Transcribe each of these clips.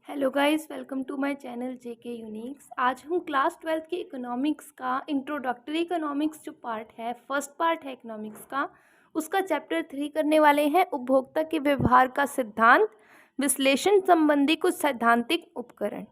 Hello guys, welcome to my channel JK Unix. आज हम class 12th की economics का इंट्रोडक्टरी इकोनॉमिक्स जो पार्ट है, फर्स्ट पार्ट है इकोनॉमिक्स का, उसका चैप्टर 3 करने वाले हैं। उपभोक्ता के व्यवहार का सिद्धांत, विश्लेषण संबंधी कुछ सैद्धांतिक उपकरण।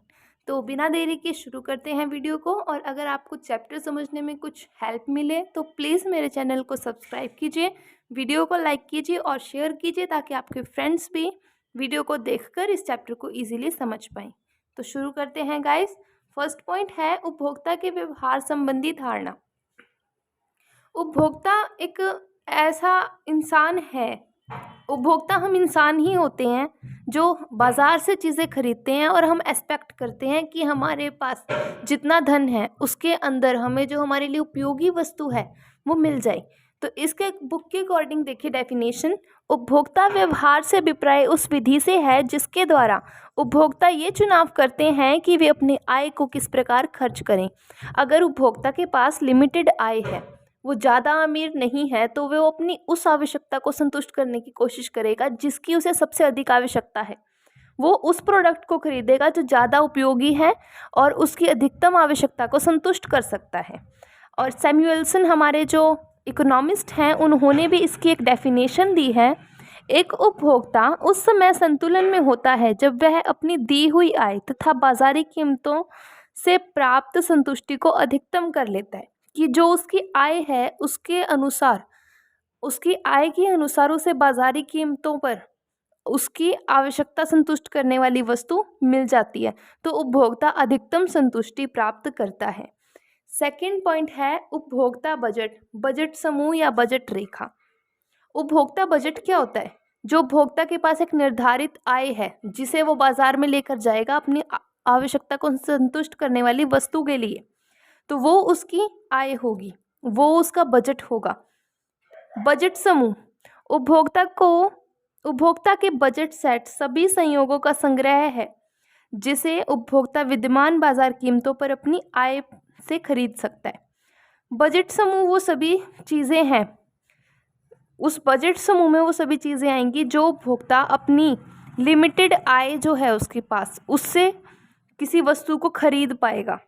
तो बिना देरी के शुरू करते हैं वीडियो को। और अगर आपको चैप्टर समझने में कुछ हेल्प मिले तो प्लीज़ मेरे चैनल को सब्सक्राइब कीजिए, वीडियो को लाइक कीजिए और शेयर कीजिए ताकि आपके फ्रेंड्स भी वीडियो को देखकर इस चैप्टर को इजीली समझ पाएं। तो शुरू करते हैं गाइस। फर्स्ट पॉइंट है उपभोक्ता के व्यवहार संबंधी धारणा। उपभोक्ता एक ऐसा इंसान है, उपभोक्ता हम इंसान ही होते हैं जो बाज़ार से चीज़ें खरीदते हैं और हम एक्सपेक्ट करते हैं कि हमारे पास जितना धन है उसके अंदर हमें जो हमारे लिए उपयोगी वस्तु है वो मिल जाए। तो इसके बुक के अकॉर्डिंग देखिए डेफिनेशन, उपभोक्ता व्यवहार से अभिप्राय उस विधि से है जिसके द्वारा उपभोक्ता ये चुनाव करते हैं कि वे अपनी आय को किस प्रकार खर्च करें। अगर उपभोक्ता के पास लिमिटेड आय है, वो ज़्यादा अमीर नहीं है, तो वो अपनी उस आवश्यकता को संतुष्ट करने की कोशिश करेगा जिसकी उसे सबसे अधिक आवश्यकता है। वो उस प्रोडक्ट को खरीदेगा जो ज़्यादा उपयोगी है और उसकी अधिकतम आवश्यकता को संतुष्ट कर सकता है। और सैमुएल्सन हमारे जो इकोनॉमिस्ट हैं उन्होंने भी इसकी एक डेफिनेशन दी है। एक उपभोक्ता उस समय संतुलन में होता है जब वह अपनी दी हुई आय तथा बाजारी कीमतों से प्राप्त संतुष्टि को अधिकतम कर लेता है, कि जो उसकी आय है उसके अनुसार, उसकी आय के अनुसार उसे बाजारी कीमतों पर उसकी आवश्यकता संतुष्ट करने वाली वस्तु मिल जाती है, तो उपभोक्ता अधिकतम संतुष्टि प्राप्त करता है। सेकंड पॉइंट है उपभोक्ता बजट, बजट समूह या बजट रेखा। उपभोक्ता बजट क्या होता है? जो उपभोक्ता के पास एक निर्धारित आय है जिसे वो बाजार में लेकर जाएगा अपनी आवश्यकता को संतुष्ट करने वाली वस्तु के लिए, तो वो उसकी आय होगी, वो उसका बजट होगा। बजट समूह उपभोक्ता के बजट सेट सभी संयोगों का संग्रह है जिसे उपभोक्ता विद्यमान बाजार कीमतों पर अपनी आय से खरीद सकता है। बजट समूह वो सभी चीज़ें हैं, उस बजट समूह में वो सभी चीज़ें आएंगी जो उपभोक्ता अपनी लिमिटेड आय जो है उसके पास उससे किसी वस्तु को खरीद पाएगा,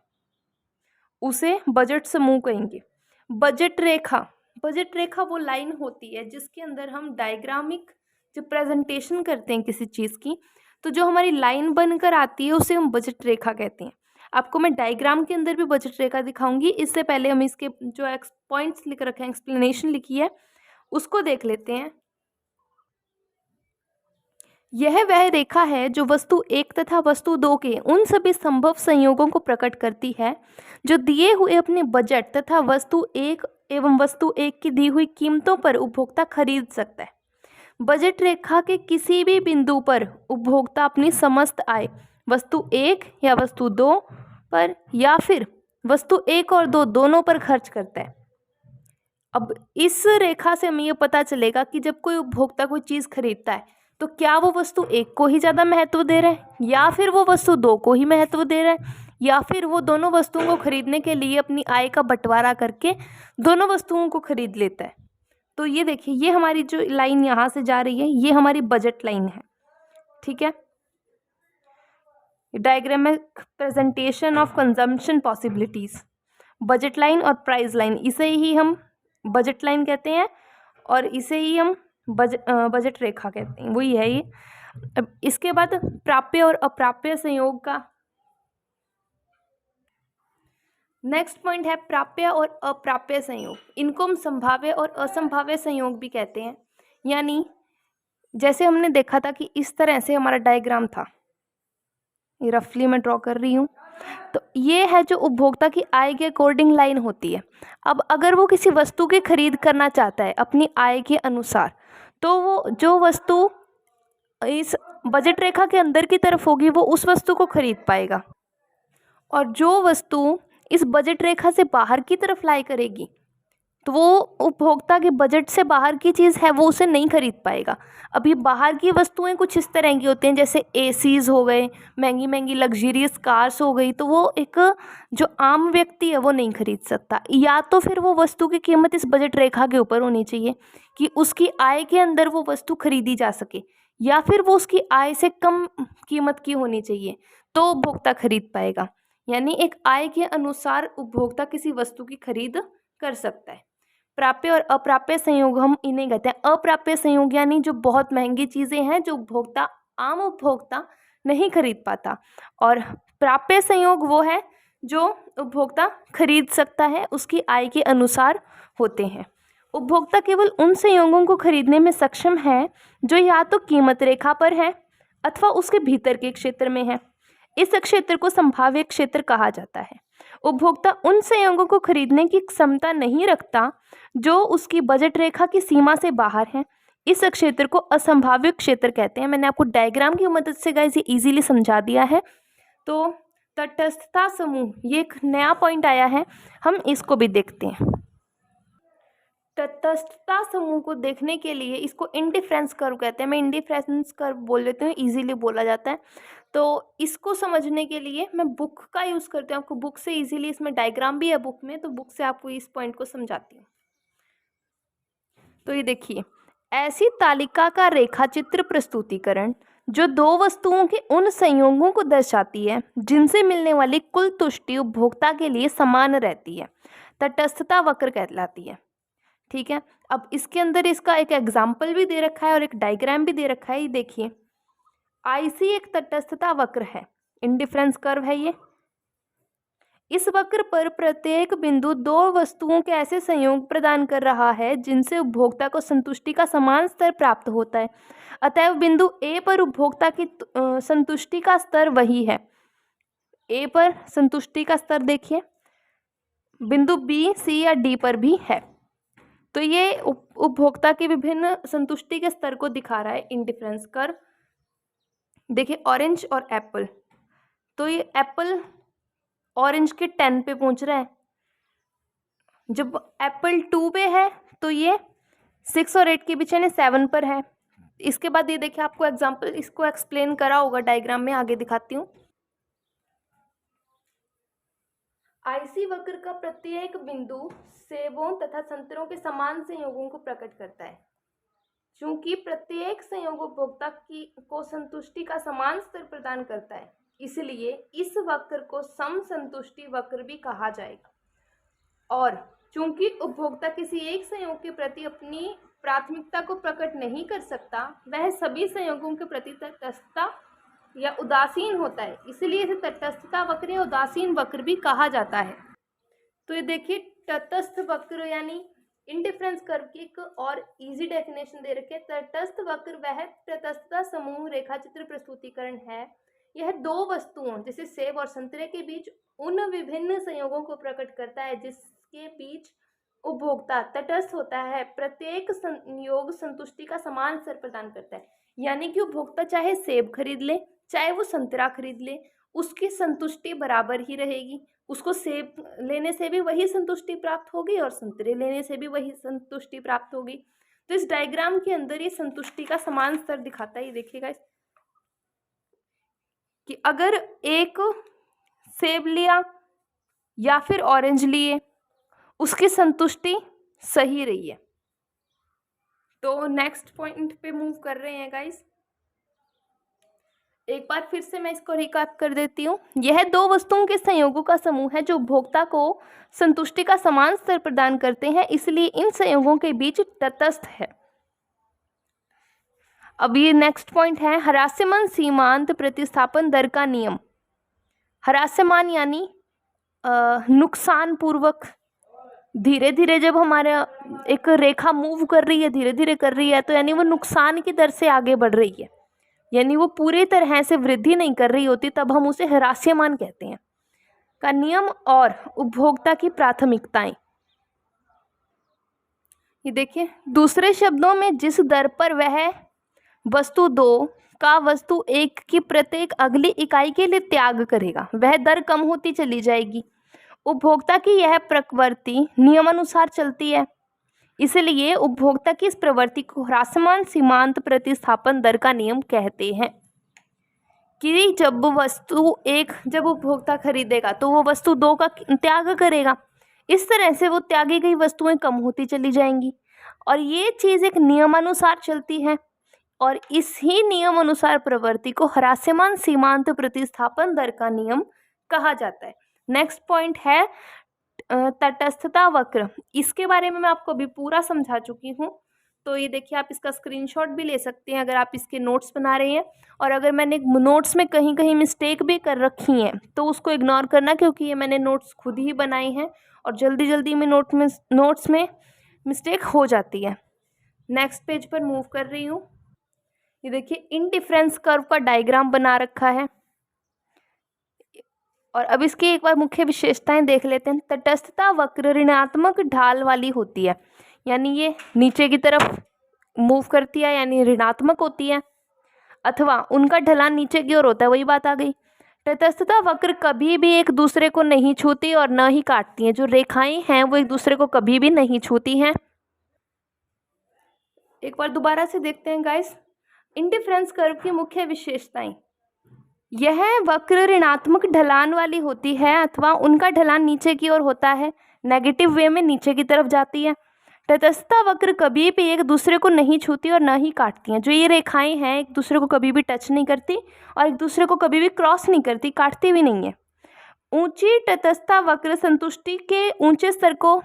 उसे बजट समूह कहेंगे। बजट रेखा, बजट रेखा वो लाइन होती है जिसके अंदर हम डायग्रामिक जो प्रेजेंटेशन करते हैं किसी चीज़ की, तो जो हमारी लाइन बनकर आती है उसे हम बजट रेखा कहते हैं। आपको मैं डायग्राम के अंदर भी बजट रेखा दिखाऊंगी। इससे पहले हम इसके जो पॉइंट्स लिख रखे हैं, एक्सप्लेनेशन लिखी है, उसको देख लेते हैं। यह वह रेखा है जो वस्तु एक तथा वस्तु दो के उन सभी संभव संयोगों को प्रकट करती है जो दिए हुए अपने बजट तथा वस्तु एक एवं वस्तु एक की दी हुई कीमतों पर उपभोक्ता खरीद सकता है। बजट रेखा के किसी भी बिंदु पर उपभोक्ता अपनी समस्त आय वस्तु एक या वस्तु दो पर या फिर वस्तु एक और दो दोनों पर खर्च करता है। अब इस रेखा से हमें ये पता चलेगा कि जब कोई उपभोक्ता कोई चीज़ खरीदता है तो क्या वो वस्तु एक को ही ज़्यादा महत्व दे रहा है या फिर वो वस्तु दो को ही महत्व दे रहा है, या फिर वो दोनों वस्तुओं को खरीदने के लिए अपनी आय का बंटवारा करके दोनों वस्तुओं को खरीद लेता है। तो ये देखिए, ये हमारी जो लाइन यहाँ से जा रही है ये हमारी बजट लाइन है, ठीक है। डायग्राम में presentation of consumption possibilities, budget line और प्राइस लाइन, इसे ही हम बजट लाइन कहते हैं और इसे ही हम बजट रेखा कहते हैं, वही है ये। अब इसके बाद प्राप्य और अप्राप्य संयोग का नेक्स्ट पॉइंट है प्राप्य और अप्राप्य संयोग। इनको हम संभाव्य और असंभाव्य संयोग भी कहते हैं। यानी जैसे हमने देखा था कि इस तरह से हमारा डायग्राम था, ये रफली मैं ड्रॉ कर रही हूँ, तो ये है जो उपभोक्ता की आय के अकॉर्डिंग लाइन होती है। अब अगर वो किसी वस्तु की खरीद करना चाहता है अपनी आय के अनुसार, तो वो जो वस्तु इस बजट रेखा के अंदर की तरफ होगी वो उस वस्तु को खरीद पाएगा, और जो वस्तु इस बजट रेखा से बाहर की तरफ लाई करेगी तो वो उपभोक्ता के बजट से बाहर की चीज़ है वो उसे नहीं खरीद पाएगा। अभी बाहर की वस्तुएं कुछ इस तरह की होती हैं जैसे एसीज हो गए, महंगी महंगी लग्जरियस कार्स हो गई, तो वो एक जो आम व्यक्ति है वो नहीं खरीद सकता। या तो फिर वो वस्तु की कीमत इस बजट रेखा के ऊपर होनी चाहिए कि उसकी आय के अंदर वो वस्तु खरीदी जा सके, या फिर वो उसकी आय से कम कीमत की होनी चाहिए, तो उपभोक्ता खरीद पाएगा। यानी एक आय के अनुसार उपभोक्ता किसी वस्तु की खरीद कर सकता है। प्राप्य और अप्राप्य संयोग हम इन्हें कहते हैं। अप्राप्य संयोग यानी जो बहुत महंगी चीज़ें हैं जो उपभोक्ता आम उपभोक्ता नहीं खरीद पाता, और प्राप्य संयोग वो है जो उपभोक्ता खरीद सकता है, उसकी आय के अनुसार होते हैं। उपभोक्ता केवल उन संयोगों को खरीदने में सक्षम है जो या तो कीमत रेखा पर है अथवा उसके भीतर के क्षेत्र में है। इस क्षेत्र को संभाव्य क्षेत्र कहा जाता है। उपभोक्ता उन संयोगों को खरीदने की क्षमता नहीं रखता जो उसकी बजट रेखा की सीमा से बाहर है। इस क्षेत्र को असंभाव्य क्षेत्र कहते हैं। मैंने आपको डायग्राम की मदद से गाइस ये इजीली समझा दिया है। तो तटस्थता समूह, ये एक नया पॉइंट आया है, हम इसको भी देखते हैं। तटस्थता समूह को देखने के लिए इसको इंडिफरेंस कर्व कहते हैं। मैं इंडिफरेंस कर्व बोल देती हूँ, इजीली बोला जाता है। तो इसको समझने के लिए मैं बुक का यूज़ करती हूँ। आपको बुक से इजीली, इसमें डायग्राम भी है बुक में, तो बुक से आपको इस पॉइंट को समझाती हूँ। तो ये देखिए, ऐसी तालिका का रेखाचित्र प्रस्तुतिकरण जो दो वस्तुओं के उन संयोगों को दर्शाती है जिनसे मिलने वाली कुल तुष्टि उपभोक्ता के लिए समान रहती है, तटस्थता वक्र कहलाती है। ठीक है, अब इसके अंदर इसका एक एग्जाम्पल भी दे रखा है और एक डायग्राम भी दे रखा है। ये देखिए, आईसी एक तटस्थता वक्र है, इंडिफरेंस कर्व है ये। इस वक्र पर प्रत्येक बिंदु दो वस्तुओं के ऐसे संयोग प्रदान कर रहा है जिनसे उपभोक्ता को संतुष्टि का समान स्तर प्राप्त होता है। अतएव बिंदु ए पर उपभोक्ता की संतुष्टि का स्तर वही है। ए पर संतुष्टि का स्तर देखिए, बिंदु बी, सी या डी पर भी है। तो ये उपभोक्ता के विभिन्न संतुष्टि के स्तर को दिखा रहा है इंडिफरेंस कर्व। देखिए, ऑरेंज और एप्पल, तो ये एप्पल ऑरेंज के 10 पे पहुंच रहा है, जब एप्पल 2 पे है तो ये 6 और 8 के बीच यानी 7 पर है। इसके बाद ये देखिए, आपको एग्जाम्पल इसको एक्सप्लेन करा होगा डायग्राम में, आगे दिखाती हूँ। आईसी वक्र का प्रत्येक बिंदु सेबों तथा संतरों के समान संयोगों को प्रकट करता है। चूंकि प्रत्येक संयोग उपभोक्ता की को संतुष्टि का समान स्तर प्रदान करता है, इसलिए इस वक्र को सम संतुष्टि वक्र भी कहा जाएगा। और चूंकि उपभोक्ता किसी एक संयोग के प्रति अपनी प्राथमिकता को प्रकट नहीं कर सकता, वह सभी संयोगों के प्रति तटस्थता या उदासीन होता है, इसलिए इसे तटस्थता वक्र या उदासीन वक्र भी कहा जाता है। तो ये देखिए, तटस्थ वक्र यानी इंडिफरेंस कर्व की एक और इजी डेफिनेशन दे रखी है। तटस्थ वक्र वह तटस्थता समूह रेखाचित्र प्रस्तुतिकरण है। यह दो वस्तुओं जैसे सेब और संतरे के बीच उन विभिन्न संयोगों को प्रकट करता है जिसके बीच उपभोक्ता तटस्थ होता है। प्रत्येक संयोग संतुष्टि का समान स्तर प्रदान करता है, यानी कि उपभोक्ता चाहे सेब खरीद ले चाहे वो संतरा खरीद ले, उसकी संतुष्टि बराबर ही रहेगी। उसको सेब लेने से भी वही संतुष्टि प्राप्त होगी और संतरे लेने से भी वही संतुष्टि प्राप्त होगी। तो इस डायग्राम के अंदर ये संतुष्टि का समान स्तर दिखाता है। ये देखिएगा कि अगर एक सेब लिया या फिर ऑरेंज लिए, उसकी संतुष्टि सही रही है। तो नेक्स्ट पॉइंट पे मूव कर रहे हैं गाइस। एक बार फिर से मैं इसको रिकैप कर देती हूँ। यह दो वस्तुओं के संयोगों का समूह है जो उपभोक्ता को संतुष्टि का समान स्तर प्रदान करते हैं, इसलिए इन संयोगों के बीच तटस्थ है। अब ये नेक्स्ट पॉइंट है, ह्रास्यमान सीमांत प्रतिस्थापन दर का नियम। ह्रास्यमान यानी नुकसान पूर्वक, धीरे धीरे जब हमारा एक रेखा मूव कर रही है, धीरे धीरे कर रही है, तो यानी वो नुकसान की दर से आगे बढ़ रही है, यानी वो पूरी तरह से वृद्धि नहीं कर रही होती, तब हम उसे ह्रास्यमान कहते हैं। का नियम और उपभोक्ता की प्राथमिकताएं। ये देखिए, दूसरे शब्दों में जिस दर पर वह वस्तु 2 का वस्तु 1 की प्रत्येक अगली इकाई के लिए त्याग करेगा, वह दर कम होती चली जाएगी। उपभोक्ता की यह प्रवृत्ति नियमानुसार चलती है, इसलिए उपभोक्ता की इस प्रवृत्ति को ह्रास्यमान सीमांत प्रतिस्थापन दर का नियम कहते हैं। कि जब वस्तु 1 जब उपभोक्ता खरीदेगा तो वो वस्तु 2 का त्याग करेगा, इस तरह से वो त्यागी गई वस्तुएं कम होती चली जाएंगी, और ये चीज़ एक नियमानुसार चलती है। और इसी नियम अनुसार प्रवृत्ति को ह्रास्यमान सीमांत प्रतिस्थापन दर का नियम कहा जाता है। नेक्स्ट पॉइंट है तटस्थता वक्र। इसके बारे में मैं आपको अभी पूरा समझा चुकी हूँ, तो ये देखिए आप इसका स्क्रीनशॉट भी ले सकते हैं अगर आप इसके नोट्स बना रहे हैं। और अगर मैंने नोट्स में कहीं कहीं मिस्टेक भी कर रखी है तो उसको इग्नोर करना, क्योंकि ये मैंने नोट्स खुद ही बनाए हैं और जल्दी जल्दी में नोट्स में मिस्टेक हो जाती है। नेक्स्ट पेज पर मूव कर रही हूँ। ये देखिए इंडिफरेंस कर्व का डायग्राम बना रखा है और अब इसकी एक बार मुख्य विशेषताएं देख लेते हैं। तटस्थता वक्र ऋणात्मक ढाल वाली होती है, यानी ये नीचे की तरफ मूव करती है यानी ऋणात्मक होती है, अथवा उनका ढलान नीचे की ओर होता है, वही बात आ गई। तटस्थता वक्र कभी भी एक दूसरे को नहीं छूती और न ही काटती हैं। जो रेखाएं हैं वो एक दूसरे को कभी भी नहीं छूती हैं। एक बार दोबारा से देखते हैं गाइस, इंडिफरेंस कर्व की मुख्य विशेषताएं। यह वक्र ऋणात्मक ढलान वाली होती है अथवा उनका ढलान नीचे की ओर होता है, नेगेटिव वे में नीचे की तरफ जाती है। तटस्थता वक्र कभी भी एक दूसरे को नहीं छूती और न ही काटती हैं। जो ये रेखाएं हैं एक दूसरे को कभी भी टच नहीं करती और एक दूसरे को कभी भी क्रॉस नहीं करती, काटती भी नहीं है। ऊंची तटस्थता वक्र संतुष्टि के ऊंचे स्तर को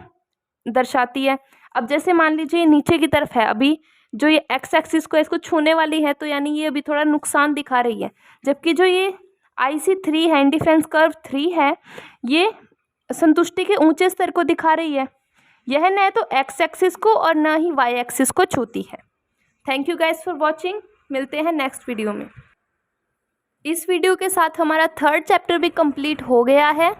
दर्शाती है। अब जैसे मान लीजिए नीचे की तरफ है, अभी जो ये एक्स एक्सिस को इसको छूने वाली है तो यानी ये अभी थोड़ा नुकसान दिखा रही है, जबकि जो ये IC3 है इंडिफरेंस कर्व 3 है ये संतुष्टि के ऊंचे स्तर को दिखा रही है। यह न तो एक्स एक्सिस को और न ही वाई एक्सिस को छूती है। Thank you guys for watching. मिलते हैं नेक्स्ट वीडियो में। इस वीडियो के साथ हमारा 3rd चैप्टर भी कंप्लीट हो गया है।